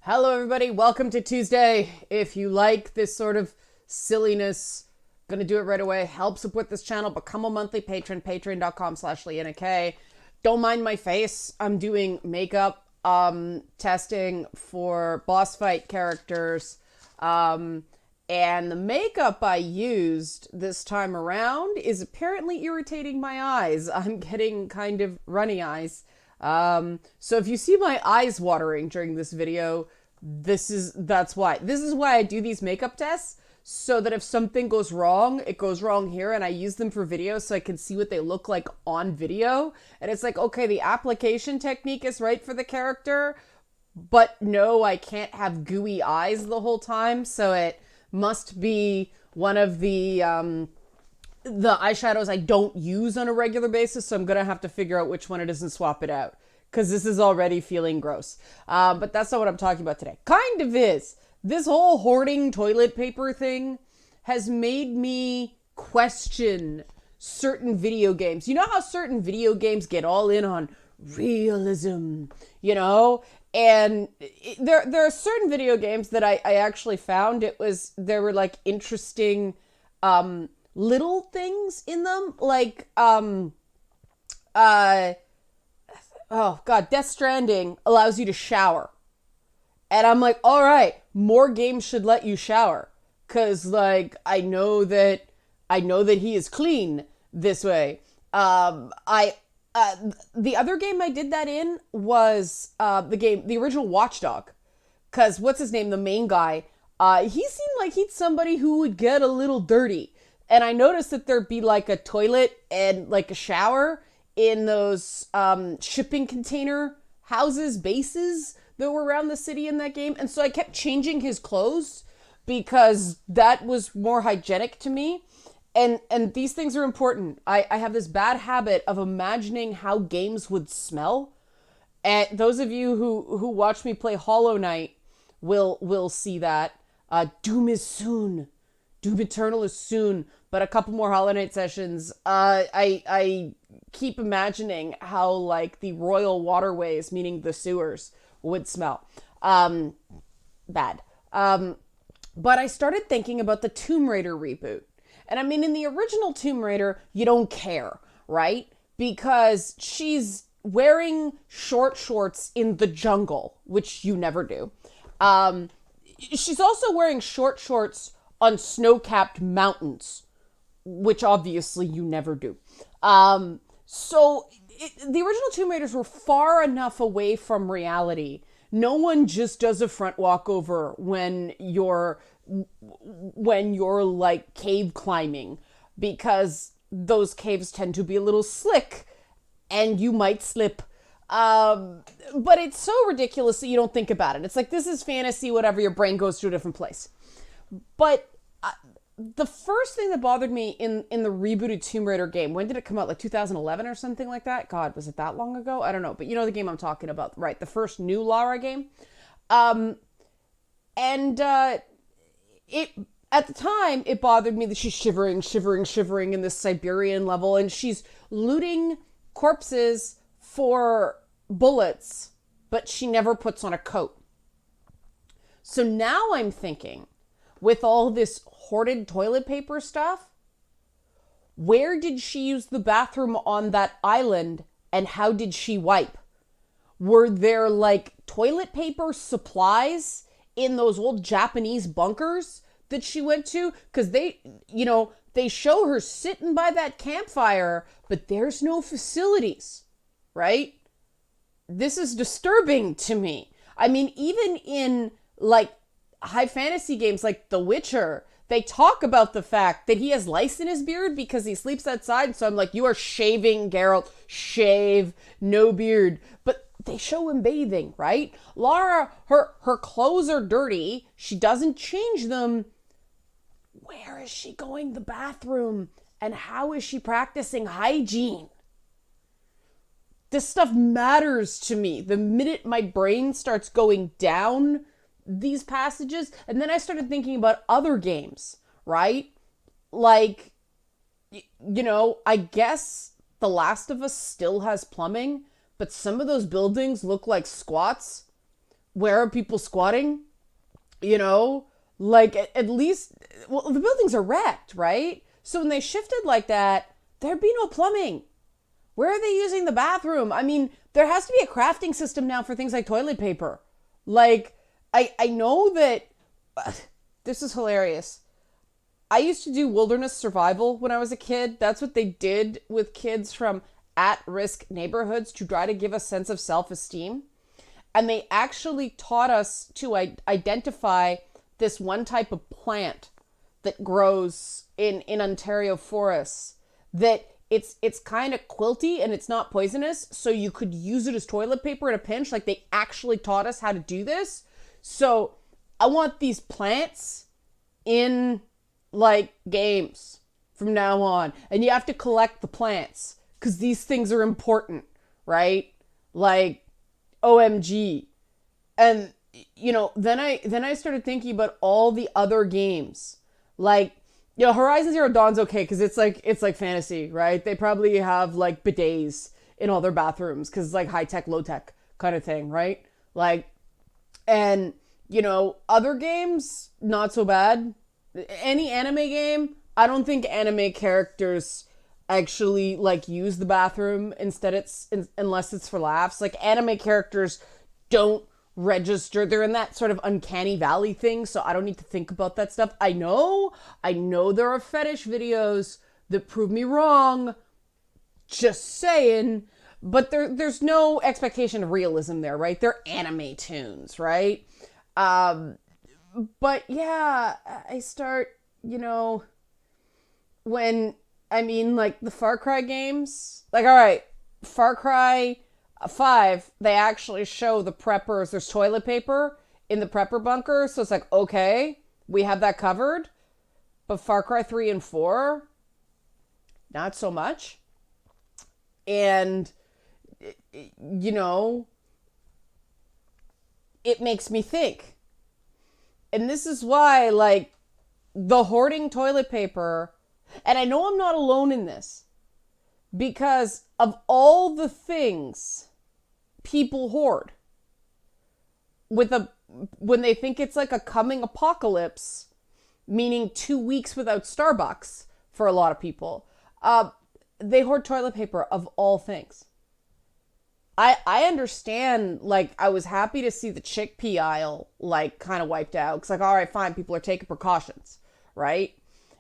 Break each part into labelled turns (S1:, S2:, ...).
S1: Hello, everybody. Welcome to Tuesday. If you like this sort of silliness, gonna do it right away. Help support this channel. Become a monthly patron. Patreon.com/LeannaK. Don't mind my face. I'm doing makeup testing for boss fight characters. And the makeup I used this time around is apparently irritating my eyes. I'm getting kind of runny eyes. So if you see my eyes watering during this video, that's why. This is why I do these makeup tests, so that if something goes wrong, it goes wrong here, and I use them for video so I can see what they look like on video. And it's like, okay, the application technique is right for the character, but no, I can't have gooey eyes the whole time, so it must be one of the eyeshadows I don't use on a regular basis, so I'm gonna have to figure out which one it is and swap it out, because this is already feeling gross. But that's not what I'm talking about today. Kind of is. This whole hoarding toilet paper thing has made me question certain video games. You know how certain video games get all in on realism, you know? And there are certain video games that I actually found there were like interesting little things in them, like oh god, Death Stranding allows you to shower, and I'm like, all right, more games should let you shower, because like I know that he is clean this way. The other game I did that in was the original Watchdog, because what's his name, the main guy, he seemed like he's somebody who would get a little dirty. And I noticed that there'd be like a toilet and like a shower in those shipping container houses, bases that were around the city in that game. And so I kept changing his clothes because that was more hygienic to me. And these things are important. I have this bad habit of imagining how games would smell. And those of you who watch me play Hollow Knight will see that. Doom is soon. Doom Eternal is soon, but a couple more Hollow Knight sessions. I keep imagining how like the royal waterways, meaning the sewers, would smell. Bad. But I started thinking about the Tomb Raider reboot. And I mean, in the original Tomb Raider, you don't care, right? Because she's wearing short shorts in the jungle, which you never do. She's also wearing short shorts on snow-capped mountains, which obviously you never do. The original Tomb Raiders were far enough away from reality. No one just does a front walkover when you're like cave climbing, because those caves tend to be a little slick and you might slip. But it's so ridiculous that you don't think about it. It's like, this is fantasy, whatever, your brain goes to a different place. But the first thing that bothered me in the rebooted Tomb Raider game, when did it come out? Like 2011 or something like that? God, was it that long ago? I don't know. But you know the game I'm talking about, right? The first new Lara game. It at the time, it bothered me that she's shivering in this Siberian level, and she's looting corpses for bullets, but she never puts on a coat. So now I'm thinking, with all this hoarded toilet paper stuff, where did she use the bathroom on that island, and how did she wipe? Were there like toilet paper supplies in those old Japanese bunkers that she went to? Because they show her sitting by that campfire, but there's no facilities, right? This is disturbing to me. I mean, even in like high fantasy games like The Witcher, they talk about the fact that he has lice in his beard because he sleeps outside. So I'm like, you are shaving, Geralt. Shave, no beard. But they show him bathing, right? Lara, her clothes are dirty. She doesn't change them. Where is she going to the bathroom? And how is she practicing hygiene? This stuff matters to me. The minute my brain starts going down these passages, and then I started thinking about other games, right? Like, I guess The Last of Us still has plumbing, but some of those buildings look like squats. where are people squatting? You know, like at least, well, the buildings are wrecked, right? So when they shifted like that, there'd be no plumbing. Where are they using the bathroom? I mean, there has to be a crafting system now for things like toilet paper. Like, I know that this is hilarious. I used to do wilderness survival when I was a kid. That's what they did with kids from at-risk neighborhoods to try to give a sense of self-esteem. And they actually taught us to identify this one type of plant that grows in Ontario forests, that it's kind of quilty and it's not poisonous, so you could use it as toilet paper in a pinch. Like, they actually taught us how to do this. So I want these plants in like games from now on, and you have to collect the plants because these things are important, right? Like, OMG. And then I started thinking about all the other games. Like, Horizon Zero Dawn's okay because it's like fantasy, right? They probably have like bidets in all their bathrooms because it's like high tech, low tech kind of thing, right? Like, and other games, not so bad. Any anime game, I don't think anime characters actually like use the bathroom. Instead, unless it's for laughs. Like, anime characters don't register. They're in that sort of uncanny valley thing, so I don't need to think about that stuff. I know there are fetish videos that prove me wrong. Just saying. But there's no expectation of realism there, right? They're anime tunes, right? But yeah, I start, when, like the Far Cry games, like, all right, Far Cry 5, they actually show the preppers, there's toilet paper in the prepper bunker, so it's like, okay, we have that covered. But Far Cry 3 and 4, not so much. And, it makes me think. And this is why, like, the hoarding toilet paper, and I know I'm not alone in this, because of all the things people hoard, when they think it's like a coming apocalypse, meaning 2 weeks without Starbucks for a lot of people, they hoard toilet paper of all things. I understand, like, I was happy to see the chickpea aisle, like, kind of wiped out. Because, like, all right, fine, people are taking precautions, right?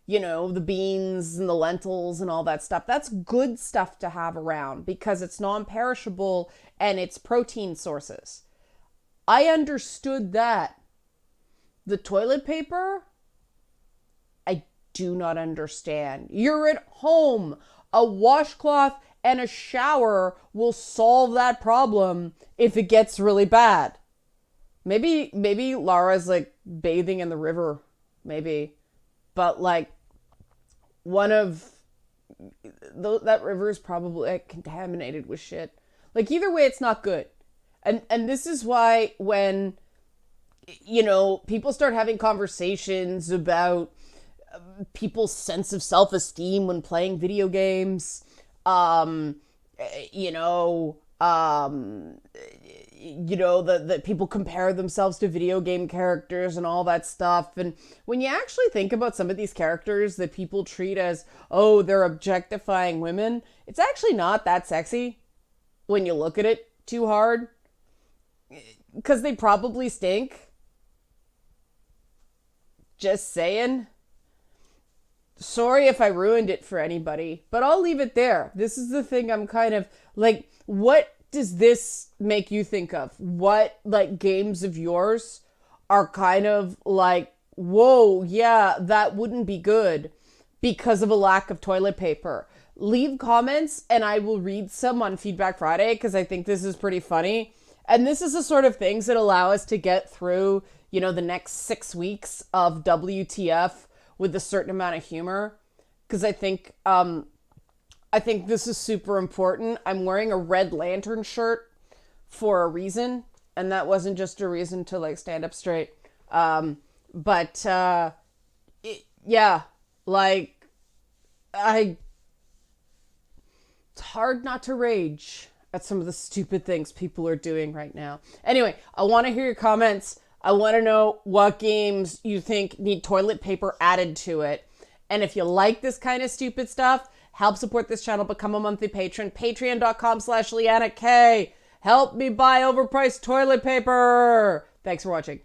S1: The beans and the lentils and all that stuff. That's good stuff to have around because it's non-perishable and it's protein sources. I understood that. The toilet paper, I do not understand. You're at home. A washcloth and a shower will solve that problem if it gets really bad. Maybe Lara's like bathing in the river, maybe. But like, that river is probably like contaminated with shit. Like, either way, it's not good. And this is why when, people start having conversations about people's sense of self-esteem when playing video games, that people compare themselves to video game characters and all that stuff. And when you actually think about some of these characters that people treat as, oh, they're objectifying women, it's actually not that sexy when you look at it too hard. Because they probably stink. Just saying. Sorry if I ruined it for anybody, but I'll leave it there. This is the thing I'm kind of like, what does this make you think of? What, like, games of yours are kind of like, whoa, yeah, that wouldn't be good because of a lack of toilet paper? Leave comments and I will read some on Feedback Friday because I think this is pretty funny. And this is the sort of things that allow us to get through, the next 6 weeks of WTF with a certain amount of humor, because I think this is super important. I'm wearing a Red Lantern shirt for a reason, and that wasn't just a reason to like stand up straight. It's hard not to rage. at some of the stupid things people are doing right now. Anyway, I want to hear your comments. I want to know what games you think need toilet paper added to it. And if you like this kind of stupid stuff, help support this channel, become a monthly patron, patreon.com/LeannaK. Help me buy overpriced toilet paper. Thanks for watching.